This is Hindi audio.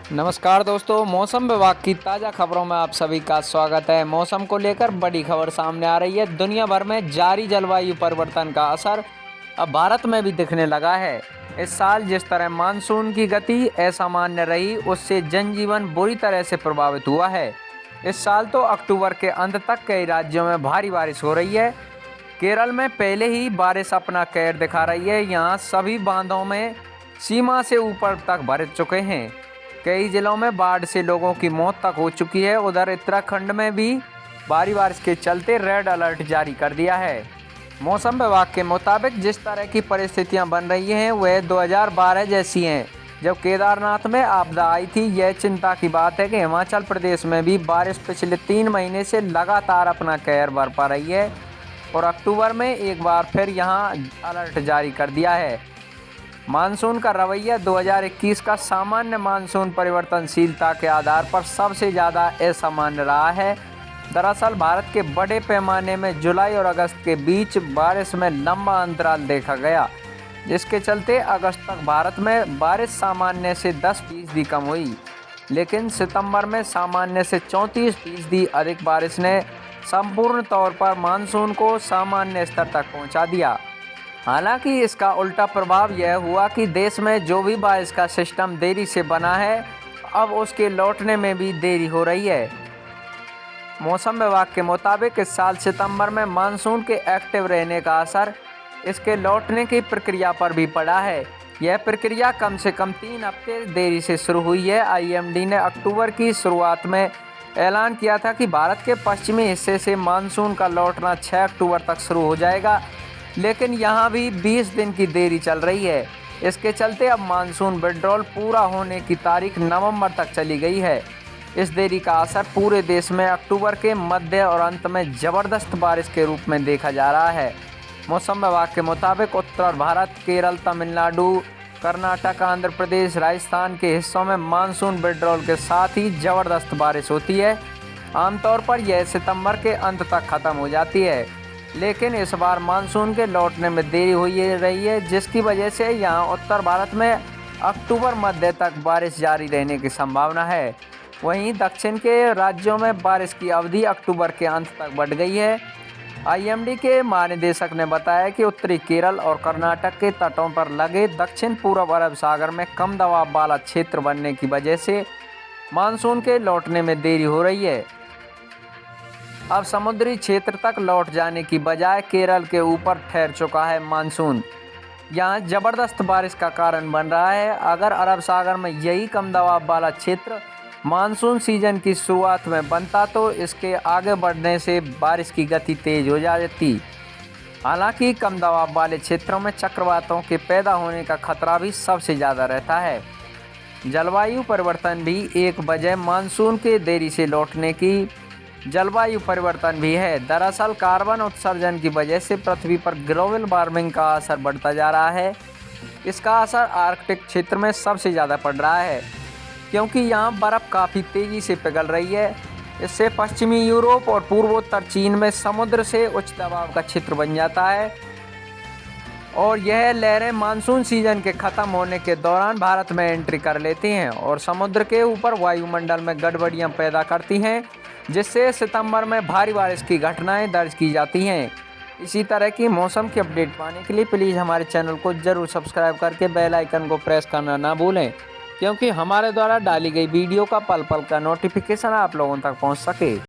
नमस्कार दोस्तों, मौसम विभाग की ताज़ा खबरों में आप सभी का स्वागत है। मौसम को लेकर बड़ी खबर सामने आ रही है। दुनिया भर में जारी जलवायु परिवर्तन का असर अब भारत में भी दिखने लगा है। इस साल जिस तरह मानसून की गति असामान्य रही, उससे जनजीवन बुरी तरह से प्रभावित हुआ है। इस साल तो अक्टूबर के अंत तक कई राज्यों में भारी बारिश हो रही है। केरल में पहले ही बारिश अपना कहर दिखा रही है। यहाँ सभी बांधों में सीमा से ऊपर तक भर चुके हैं। कई जिलों में बाढ़ से लोगों की मौत तक हो चुकी है। उधर उत्तराखंड में भी भारी बारिश के चलते रेड अलर्ट जारी कर दिया है। मौसम विभाग के मुताबिक जिस तरह की परिस्थितियां बन रही हैं वह 2012 जैसी हैं, जब केदारनाथ में आपदा आई थी। यह चिंता की बात है कि हिमाचल प्रदेश में भी बारिश पिछले 3 महीने से लगातार अपना कहर बरपा रही है और अक्टूबर में एक बार फिर यहां अलर्ट जारी कर दिया है। मानसून का रवैया 2021 का सामान्य मानसून परिवर्तनशीलता के आधार पर सबसे ज़्यादा असामान्य रहा है। दरअसल भारत के बड़े पैमाने में जुलाई और अगस्त के बीच बारिश में लंबा अंतराल देखा गया, जिसके चलते अगस्त तक भारत में बारिश सामान्य से 10% कम हुई। लेकिन सितंबर में सामान्य से 34% अधिक बारिश ने संपूर्ण तौर पर मानसून को सामान्य स्तर तक पहुंचा दिया। हालांकि इसका उल्टा प्रभाव यह हुआ कि देश में जो भी बारिश का सिस्टम देरी से बना है, अब उसके लौटने में भी देरी हो रही है। मौसम विभाग के मुताबिक इस साल सितंबर में मानसून के एक्टिव रहने का असर इसके लौटने की प्रक्रिया पर भी पड़ा है। यह प्रक्रिया कम से कम 3 हफ्ते देरी से शुरू हुई है। आईएमडी ने अक्टूबर की शुरुआत में ऐलान किया था कि भारत के पश्चिमी हिस्से से मानसून का लौटना 6 अक्टूबर तक शुरू हो जाएगा, लेकिन यहाँ भी 20 दिन की देरी चल रही है। इसके चलते अब मानसून विड्रॉल पूरा होने की तारीख नवंबर तक चली गई है। इस देरी का असर पूरे देश में अक्टूबर के मध्य और अंत में ज़बरदस्त बारिश के रूप में देखा जा रहा है। मौसम विभाग के मुताबिक उत्तर भारत, केरल, तमिलनाडु, कर्नाटक, आंध्र प्रदेश, राजस्थान के हिस्सों में मानसून विड्रॉल के साथ ही ज़बरदस्त बारिश होती है। आमतौर पर यह सितंबर के अंत तक ख़त्म हो जाती है, लेकिन इस बार मानसून के लौटने में देरी हुई रही है, जिसकी वजह से यहाँ उत्तर भारत में अक्टूबर मध्य तक बारिश जारी रहने की संभावना है। वहीं दक्षिण के राज्यों में बारिश की अवधि अक्टूबर के अंत तक बढ़ गई है। आईएमडी के महानिदेशक ने बताया कि उत्तरी केरल और कर्नाटक के तटों पर लगे दक्षिण पूर्व अरब सागर में कम दबाव वाला क्षेत्र बनने की वजह से मानसून के लौटने में देरी हो रही है। अब समुद्री क्षेत्र तक लौट जाने की बजाय केरल के ऊपर ठहर चुका है मानसून। यहाँ ज़बरदस्त बारिश का कारण बन रहा है। अगर अरब सागर में यही कम दबाव वाला क्षेत्र मानसून सीजन की शुरुआत में बनता तो इसके आगे बढ़ने से बारिश की गति तेज हो जाती। हालांकि कम दबाव वाले क्षेत्रों में चक्रवातों के पैदा होने का खतरा भी सबसे ज़्यादा रहता है। जलवायु परिवर्तन भी एक वजह मानसून के देरी से लौटने की जलवायु परिवर्तन भी है। दरअसल कार्बन उत्सर्जन की वजह से पृथ्वी पर ग्लोबल वार्मिंग का असर बढ़ता जा रहा है। इसका असर आर्कटिक क्षेत्र में सबसे ज़्यादा पड़ रहा है, क्योंकि यहाँ बर्फ़ काफ़ी तेज़ी से पिघल रही है। इससे पश्चिमी यूरोप और पूर्वोत्तर चीन में समुद्र से उच्च दबाव का क्षेत्र बन जाता है और यह लहरें मानसून सीजन के ख़त्म होने के दौरान भारत में एंट्री कर लेती हैं और समुद्र के ऊपर वायुमंडल में गड़बड़ियाँ पैदा करती हैं, जिससे सितंबर में भारी बारिश की घटनाएं दर्ज की जाती हैं। इसी तरह की मौसम की अपडेट पाने के लिए प्लीज़ हमारे चैनल को ज़रूर सब्सक्राइब करके बेल आइकन को प्रेस करना ना भूलें, क्योंकि हमारे द्वारा डाली गई वीडियो का पल पल का नोटिफिकेशन आप लोगों तक पहुंच सके।